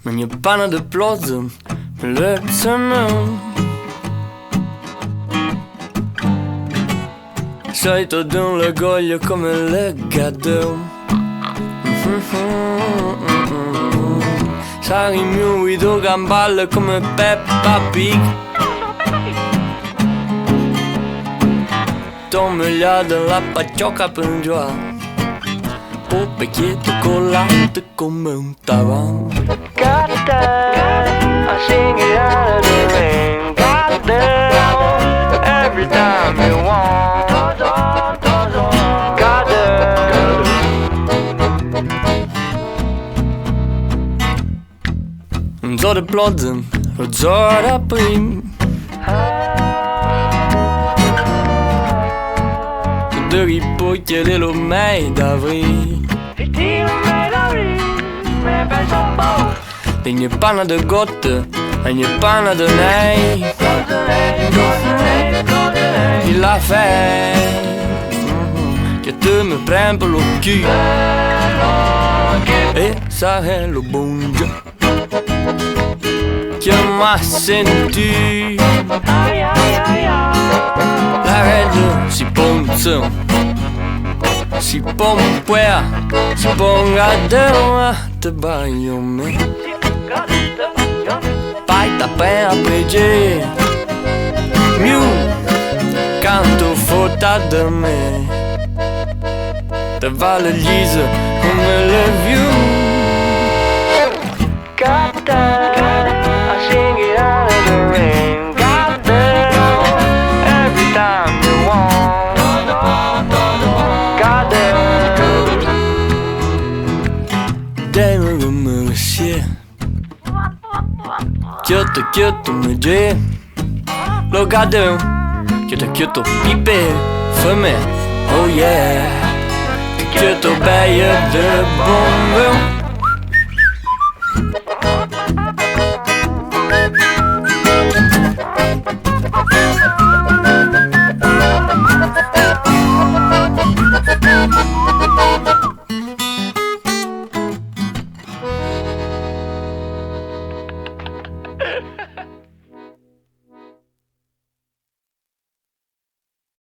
ogni panna de plozza le seme. Solito d'un l'orgoglio come legato. Sari mio guido gamballe come Peppa Pig. Tomigliata la paciocca per un giorno. Popecchietto con latte come un tavan. Got it down, I sing it out of the rain. Got it down, every time you want. Got it. Un zoo de plodden, een zoo de prim. De ripotje dello mei d'avril. Degli panna de gotte, degli panna de nei. Il la fait che tu mi prendi per lo cul. E ça è lo bon Dieu che m'ha sentito. La rete si ponza, si pompea, si ponga dentro te bagno me. Pai ta pena pregè, miu canto fotta da me. Te vale lisa come le view. Got that, I sing it out of the rain. Got that, every time you want. Got that. Dai-mi come si è. Kyoto me je. Lo gado, Kyoto pipe for me. Oh yeah. Kyoto baie de bonbon.